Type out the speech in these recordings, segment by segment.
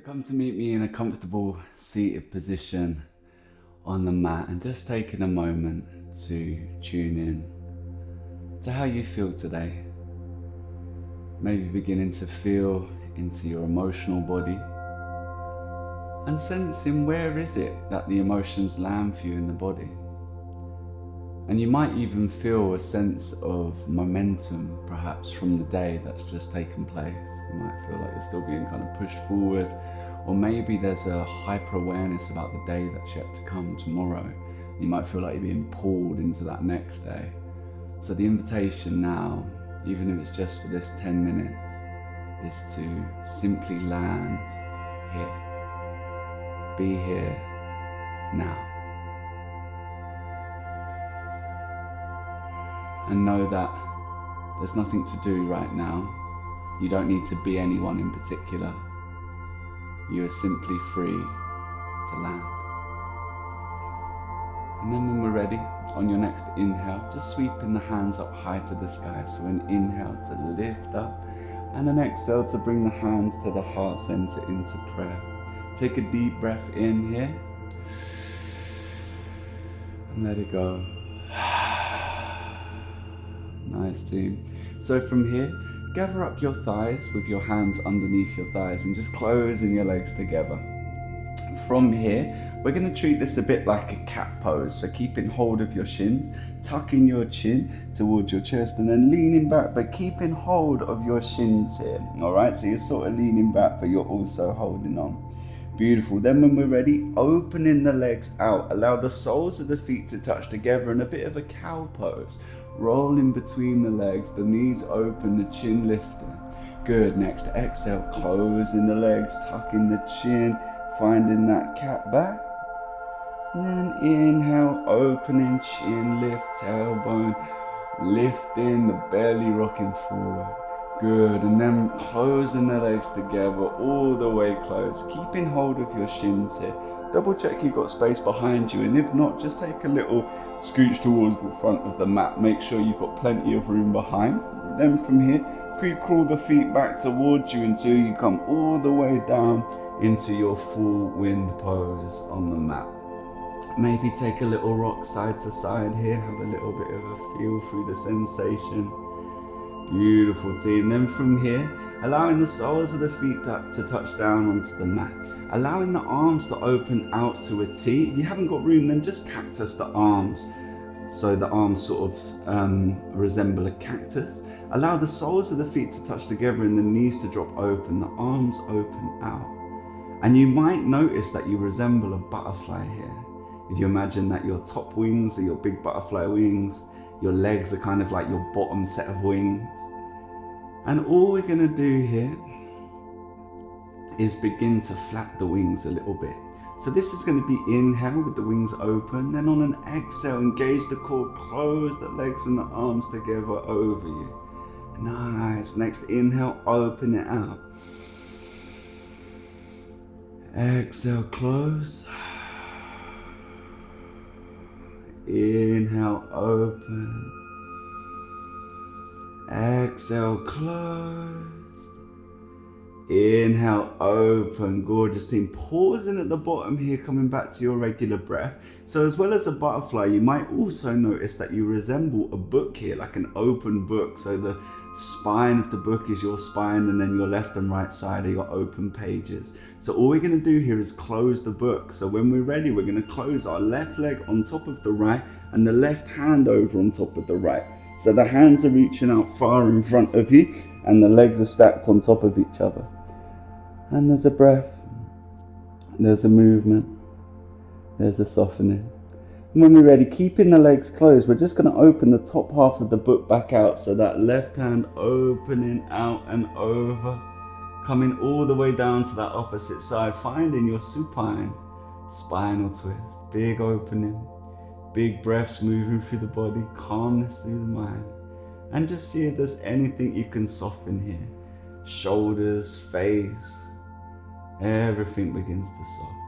come to meet me in a comfortable seated position on the mat and just taking a moment to tune in to how you feel today. Maybe beginning to feel into your emotional body and sensing where is it that the emotions land for you in the body. And you might even feel a sense of momentum perhaps from the day that's just taken place. You might feel like you're still being kind of pushed forward, or maybe there's a hyper awareness about the day that's yet to come tomorrow. You might feel like you're being pulled into that next day. So the invitation now, even if it's just for this 10 minutes, is to simply land here. Be here now. And know that there's nothing to do right now. You don't need to be anyone in particular. You are simply free to land. And then when we're ready, on your next inhale, just sweeping the hands up high to the sky. So an inhale to lift up, and an exhale to bring the hands to the heart center into prayer. Take a deep breath in here, and let it go. Nice team. So from here, gather up your thighs with your hands underneath your thighs and just closing your legs together. From here, we're going to treat this a bit like a cat pose. So keeping hold of your shins, tucking your chin towards your chest and then leaning back, but keeping hold of your shins here. All right, so you're sort of leaning back, but you're also holding on. Beautiful. Then when we're ready, opening the legs out. Allow the soles of the feet to touch together in a bit of a cow pose. Rolling between the legs, the knees open, the chin lifting. Good. Next, exhale, closing the legs, tucking the chin, finding that cat back. And then inhale, opening, chin lift, tailbone, lifting, the belly rocking forward. Good. And then closing the legs together, all the way close. Keeping hold of your shins here. Double check you've got space behind you, and if not, just take a little scooch towards the front of the mat. Make sure you've got plenty of room behind. Then from here, crawl the feet back towards you until you come all the way down into your full wind pose on the mat. Maybe take a little rock side to side here, have a little bit of a feel through the sensation. Beautiful team. Then from here, allowing the soles of the feet to touch down onto the mat. Allowing the arms to open out to a T. If you haven't got room, then just cactus the arms. So the arms sort of resemble a cactus. Allow the soles of the feet to touch together and the knees to drop open, the arms open out. And you might notice that you resemble a butterfly here. If you imagine that your top wings are your big butterfly wings, your legs are kind of like your bottom set of wings. And all we're gonna do here is begin to flap the wings a little bit. So this is going to be inhale with the wings open, then on an exhale, engage the core, close the legs and the arms together over you. Nice. Next inhale, open it out. Exhale, close. Inhale, open. Exhale, close. Inhale, open. Gorgeous team. Pausing at the bottom here, coming back to your regular breath. So as well as a butterfly, you might also notice that you resemble a book here, like an open book. So the spine of the book is your spine, and then your left and right side are your open pages. So all we're going to do here is close the book. So when we're ready, we're going to close our left leg on top of the right and the left hand over on top of the right. So the hands are reaching out far in front of you and the legs are stacked on top of each other. And there's a breath, there's a movement, there's a softening. And when we're ready, keeping the legs closed, we're just going to open the top half of the book back out. So that left hand opening out and over, coming all the way down to that opposite side, finding your supine spinal twist. Big opening, big breaths moving through the body, calmness through the mind. And just see if there's anything you can soften here. Shoulders, face, everything begins to soften.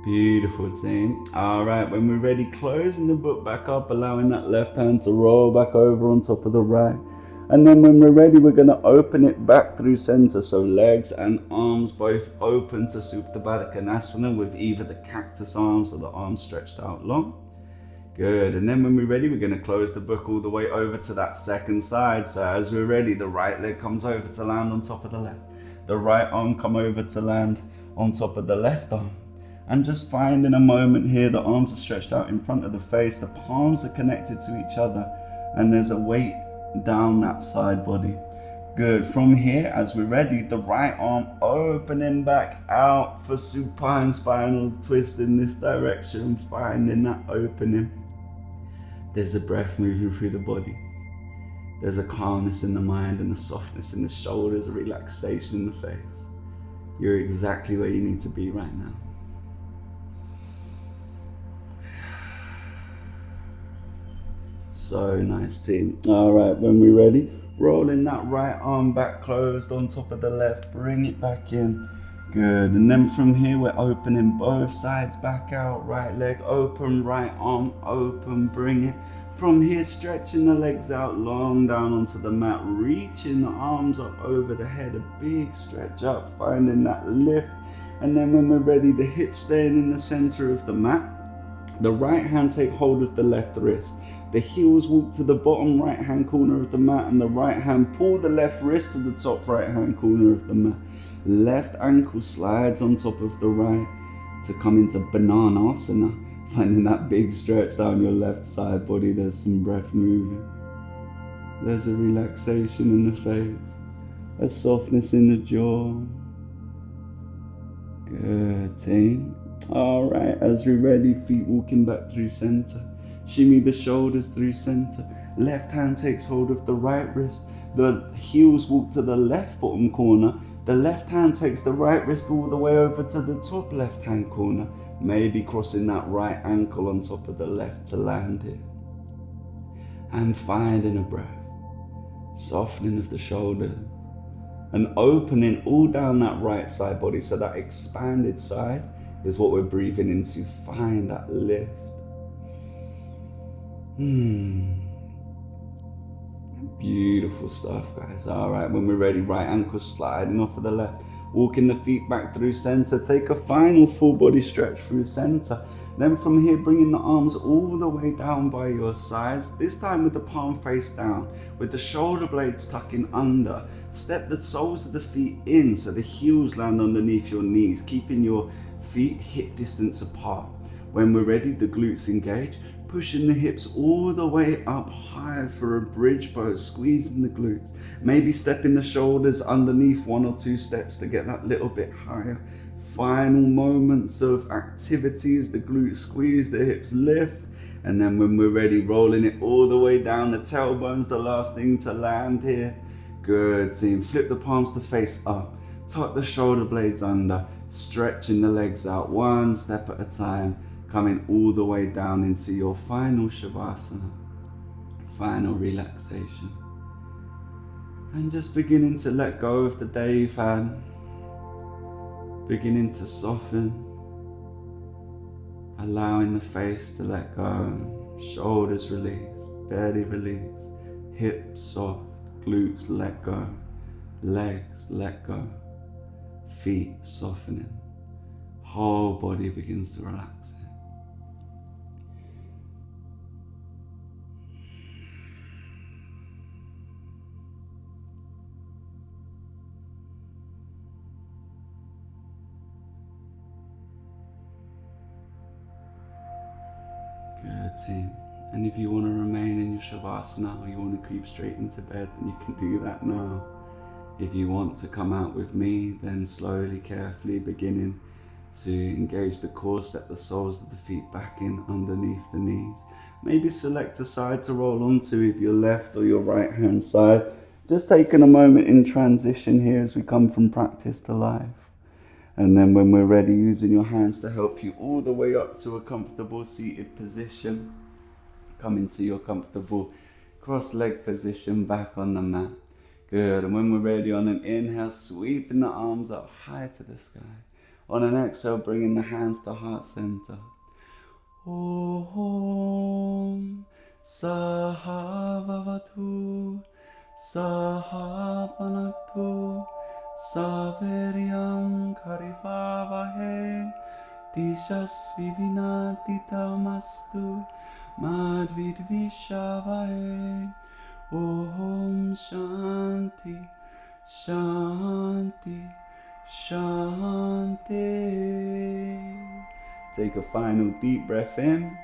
Beautiful team. All right, when we're ready, closing the book back up, allowing that left hand to roll back over on top of the right. And then when we're ready, we're going to open it back through center. So legs and arms both open to Supta Baddha Konasana with either the cactus arms or the arms stretched out long. Good. And then when we're ready, we're going to close the book all the way over to that second side. So as we're ready, the right leg comes over to land on top of the left. The right arm come over to land on top of the left arm. And just finding a moment here, the arms are stretched out in front of the face, the palms are connected to each other, and there's a weight down that side body. Good. From here, as we're ready, the right arm opening back out for supine spinal twist in this direction, finding that opening. There's a breath moving through the body. There's a calmness in the mind and a softness in the shoulders, a relaxation in the face. You're exactly where you need to be right now. So nice, team. All right, when we're ready, rolling that right arm back closed on top of the left, bring it back in. Good. And then from here, we're opening both sides back out. Right leg open, right arm open, bring it. From here, stretching the legs out long down onto the mat, reaching the arms up over the head, a big stretch up, finding that lift. And then when we're ready, the hips staying in the center of the mat. The right hand take hold of the left wrist. The heels walk to the bottom right hand corner of the mat, and the right hand pull the left wrist to the top right hand corner of the mat. Left ankle slides on top of the right to come into Bananasana. Finding that big stretch down your left side body. There's some breath moving. There's a relaxation in the face, a softness in the jaw. Good, team. All right, as we're ready, feet walking back through center. Shimmy the shoulders through center. Left hand takes hold of the right wrist. The heels walk to the left bottom corner. The left hand takes the right wrist all the way over to the top left hand corner. Maybe crossing that right ankle on top of the left to land here. And finding a breath. Softening of the shoulders. And opening all down that right side body. So that expanded side is what we're breathing into. Find that lift. Beautiful stuff, guys. All right, when we're ready, right ankle sliding off of the left, walking the feet back through center. Take a final full body stretch through center. Then from here, bringing the arms all the way down by your sides, this time with the palm face down, with the shoulder blades tucking under. Step the soles of the feet in so the heels land underneath your knees, keeping your feet hip distance apart. When we're ready, the glutes engage, pushing the hips all the way up high for a bridge pose, squeezing the glutes. Maybe stepping the shoulders underneath 1 or 2 steps to get that little bit higher. Final moments of activity as the glutes squeeze, the hips lift. And then when we're ready, rolling it all the way down. The tailbone's the last thing to land here. Good, team. Flip the palms to face up. Tuck the shoulder blades under. Stretching the legs out 1 step at a time. Coming all the way down into your final Shavasana. Final relaxation. And just beginning to let go of the day you've had. Beginning to soften. Allowing the face to let go. Shoulders release. Belly release. Hips soft. Glutes let go. Legs let go. Feet softening. Whole body begins to relax. Good, team. And if you want to remain in your Shavasana or you want to creep straight into bed, then you can do that now. If you want to come out with me, then slowly, carefully beginning to engage the core, step the soles of the feet back in underneath the knees. Maybe select a side to roll onto, if your left or your right hand side. Just taking a moment in transition here as we come from practice to life. And then when we're ready, using your hands to help you all the way up to a comfortable seated position. Come into your comfortable cross-leg position back on the mat. Good. And when we're ready, on an inhale, sweeping the arms up high to the sky. On an exhale, bringing the hands to heart center. Om Sahavavatu Sahapanaktu Saveryam Karivavahe Dishasvi Vinatitamastu Madvidvishavahe. Om Shanti Shanti Shanti. Take a final deep breath in.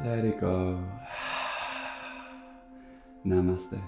Let it go. Namaste.